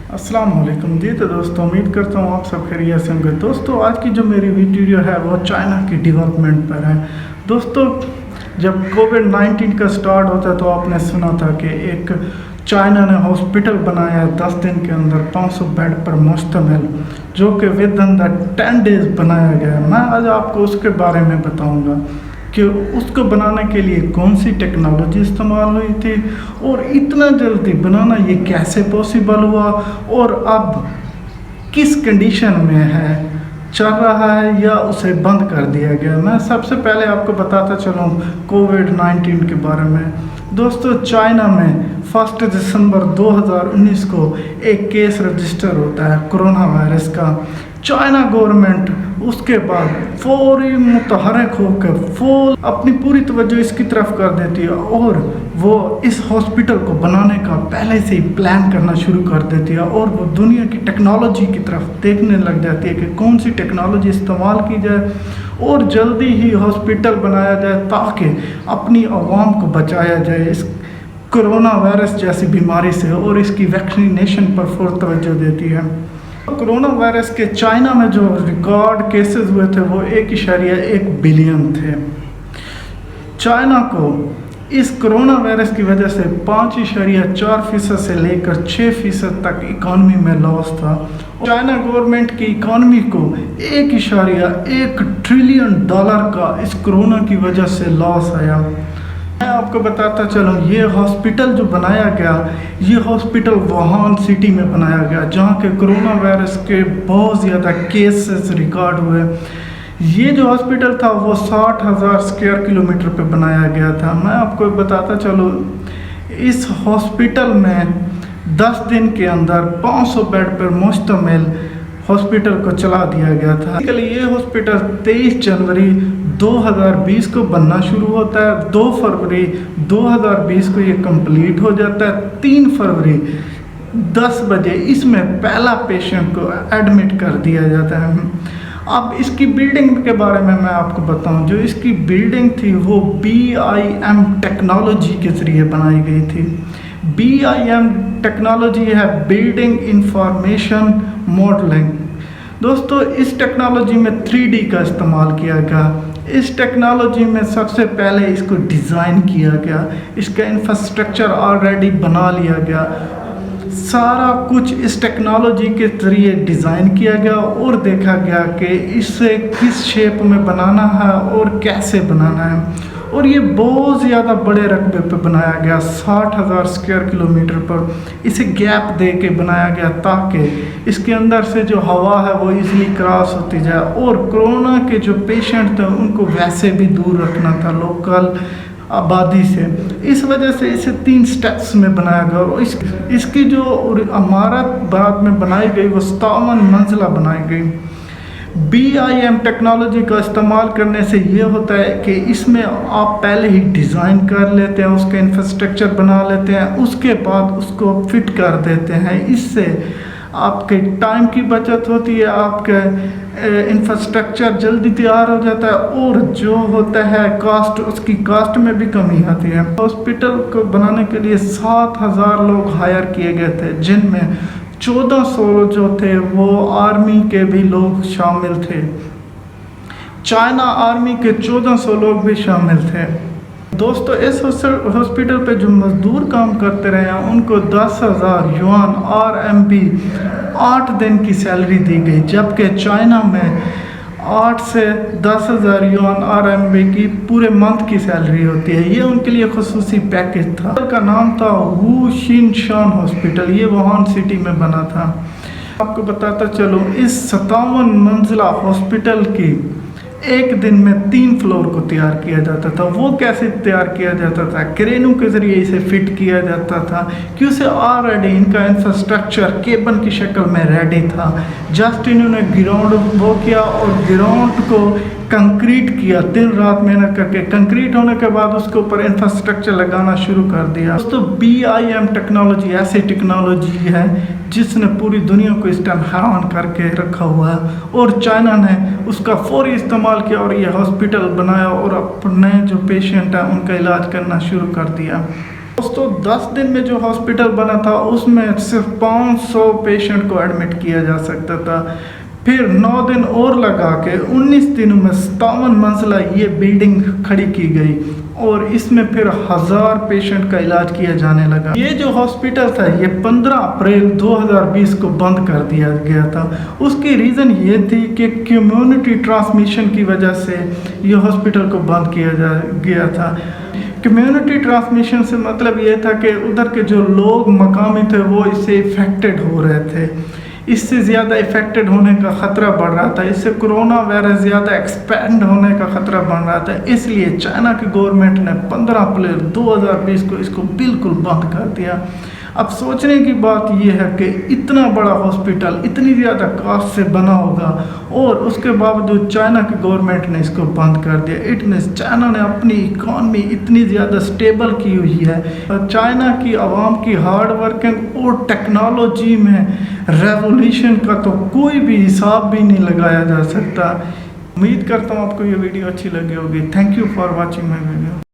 अस्सलाम वालेकुम जी। तो दोस्तों उम्मीद करता हूँ आप सब खैरियत से होंगे। दोस्तों आज की जो मेरी वीडियो है वो चाइना की डेवलपमेंट पर है। दोस्तों जब कोविड-19 का स्टार्ट होता है तो आपने सुना था कि एक चाइना ने हॉस्पिटल बनाया 10 दिन के अंदर 500 बेड पर मुश्तमिल, जो कि विद इन द 10 डेज़ बनाया गया। मैं आज आपको उसके बारे में बताऊंगा कि उसको बनाने के लिए कौन सी टेक्नोलॉजी इस्तेमाल हुई थी और इतना जल्दी बनाना ये कैसे पॉसिबल हुआ और अब किस कंडीशन में है, चल रहा है या उसे बंद कर दिया गया। मैं सबसे पहले आपको बताता चलूँ कोविड-19 के बारे में। दोस्तों चाइना में 1 दिसंबर 2019 को एक केस रजिस्टर होता है कोरोना वायरस का। चाइना गवर्नमेंट उसके बाद फौरी मुतहरक होकर अपनी पूरी तवज्जो इसकी तरफ कर देती है और वो इस हॉस्पिटल को बनाने का पहले से ही प्लान करना शुरू कर देती है और वो दुनिया की टेक्नोलॉजी की तरफ देखने लग जाती है कि कौन सी टेक्नोलॉजी इस्तेमाल की जाए और जल्दी ही हॉस्पिटल बनाया जाए ताकि अपनी आवाम को बचाया जाए इस कोरोना वायरस जैसी बीमारी से, और इसकी वैक्सीनेशन पर फुल तवज्जो देती है। कोरोना वायरस के चाइना में जो रिकॉर्ड केसेस हुए थे वो 1.1 बिलियन थे। चाइना को इस कोरोना वायरस की वजह से 5.4% से लेकर 6% तक इकॉनमी में लॉस था। चाइना गवर्नमेंट की इकॉनमी को 1.1 ट्रिलियन डॉलर का इस कोरोना की वजह से लॉस आया। मैं आपको बताता चलूँ ये हॉस्पिटल जो बनाया गया, ये हॉस्पिटल वुहान सिटी में बनाया गया जहाँ के कोरोना वायरस के बहुत ज़्यादा केसेस रिकॉर्ड हुए। ये जो हॉस्पिटल था वो 60,000 स्क्वायर किलोमीटर पे बनाया गया था। मैं आपको बताता चलूँ इस हॉस्पिटल में 10 दिन के अंदर 500 बेड पर मुश्तमिल हॉस्पिटल को चला दिया गया था। ये हॉस्पिटल 23 जनवरी 2020 को बनना शुरू होता है। 2 फरवरी 2020 को ये कंप्लीट हो जाता है। 3 फरवरी 10 बजे इसमें पहला पेशेंट को एडमिट कर दिया जाता है। अब इसकी बिल्डिंग के बारे में मैं आपको बताऊं, जो इसकी बिल्डिंग थी वो BIM टेक्नोलॉजी के ज़रिए बनाई गई थी। BIM टेक्नोलॉजी है बिल्डिंग इंफॉर्मेशन मॉडलिंग। दोस्तों इस टेक्नोलॉजी में 3D का इस्तेमाल किया गया। इस टेक्नोलॉजी में सबसे पहले इसको डिज़ाइन किया गया, इसका इंफ्रास्ट्रक्चर ऑलरेडी बना लिया गया, सारा कुछ इस टेक्नोलॉजी के ज़रिए डिज़ाइन किया गया और देखा गया कि इसे किस शेप में बनाना है और कैसे बनाना है। और ये बहुत ज़्यादा बड़े रकबे पर बनाया गया, 60,000 स्क्वायर किलोमीटर पर इसे गैप दे के बनाया गया ताकि इसके अंदर से जो हवा है वो इजीली क्रॉस होती जाए। और कोरोना के जो पेशेंट थे उनको वैसे भी दूर रखना था लोकल आबादी से, इस वजह से इसे 3 स्टेप्स में बनाया गया। और इसकी जो इमारत बाद में बनाई गई वो 57 मंजिला बनाई गई। BIM टेक्नोलॉजी का इस्तेमाल करने से ये होता है कि इसमें आप पहले ही डिज़ाइन कर लेते हैं, उसका इंफ्रास्ट्रक्चर बना लेते हैं, उसके बाद उसको फिट कर देते हैं। इससे आपके टाइम की बचत होती है, आपका इंफ्रास्ट्रक्चर जल्दी तैयार हो जाता है और जो होता है कॉस्ट, उसकी कॉस्ट में भी कमी आती है। हॉस्पिटल को बनाने के लिए 7,000 लोग हायर किए गए थे, जिनमें 1400 जो थे वो आर्मी के भी लोग शामिल थे। चाइना आर्मी के 1400 लोग भी शामिल थे। दोस्तों इस हॉस्पिटल पे जो मज़दूर काम करते रहे हैं उनको 10,000 युआन RMB 8 दिन की सैलरी दी गई, जबकि चाइना में 8 से 10,000 युआन RMB की पूरे मंथ की सैलरी होती है। ये उनके लिए खुसूसी पैकेज था। का नाम था वू शिन शान हॉस्पिटल, ये वुहान सिटी में बना था। आपको बताता चलूँ इस 57 मंजिला हॉस्पिटल की एक दिन में 3 फ्लोर को तैयार किया जाता था। वो कैसे तैयार किया जाता था? क्रेनों के ज़रिए इसे फिट किया जाता था कि उसे ऑलरेडी इनका इंफ्रास्ट्रक्चर केबल की शक्ल में रेडी था। जस्ट इन्होंने ग्राउंड वो किया और ग्राउंड को कंक्रीट किया, दिन रात मेहनत करके। कंक्रीट होने के बाद उसके ऊपर इंफ्रास्ट्रक्चर लगाना शुरू कर दिया। दोस्तों BIM टेक्नोलॉजी ऐसी टेक्नोलॉजी है जिसने पूरी दुनिया को इस टाइम हैरान करके रखा हुआ है और चाइना ने उसका फौरी इस्तेमाल किया और ये हॉस्पिटल बनाया और अपने जो पेशेंट हैं उनका इलाज करना शुरू कर दिया। दोस्तों 10 दिन में जो हॉस्पिटल बना था उसमें सिर्फ 500 पेशेंट को एडमिट किया जा सकता था। फिर 9 दिन और लगा के 19 दिनों में 57 मंजिला ये बिल्डिंग खड़ी की गई और इसमें फिर 1000 पेशेंट का इलाज किया जाने लगा। ये जो हॉस्पिटल था ये 15 अप्रैल 2020 को बंद कर दिया गया था। उसकी रीज़न ये थी कि कम्युनिटी ट्रांसमिशन की वजह से ये हॉस्पिटल को बंद किया गया था। कम्युनिटी ट्रांसमिशन से मतलब ये था कि उधर के जो लोग मकामी थे वो इससे इफ़ेक्टेड हो रहे थे, इससे ज़्यादा इफ़ेक्टेड होने का ख़तरा बढ़ रहा था, इससे कोरोना वायरस ज़्यादा एक्सपेंड होने का ख़तरा बढ़ रहा था। इसलिए चाइना की गवर्नमेंट ने 15 अप्रैल 2020 को इसको बिल्कुल बंद कर दिया। अब सोचने की बात यह है कि इतना बड़ा हॉस्पिटल इतनी ज़्यादा कॉस्ट से बना होगा और उसके बावजूद चाइना की गवर्नमेंट ने इसको बंद कर दिया। इट मीन्स चाइना ने अपनी इकॉनमी इतनी ज़्यादा स्टेबल की हुई है और चाइना की आवाम की हार्ड वर्किंग और टेक्नोलॉजी में रेवोल्यूशन का तो कोई भी हिसाब भी नहीं लगाया जा सकता। उम्मीद करता हूँ आपको ये वीडियो अच्छी लगी होगी। Thank you for watching my video.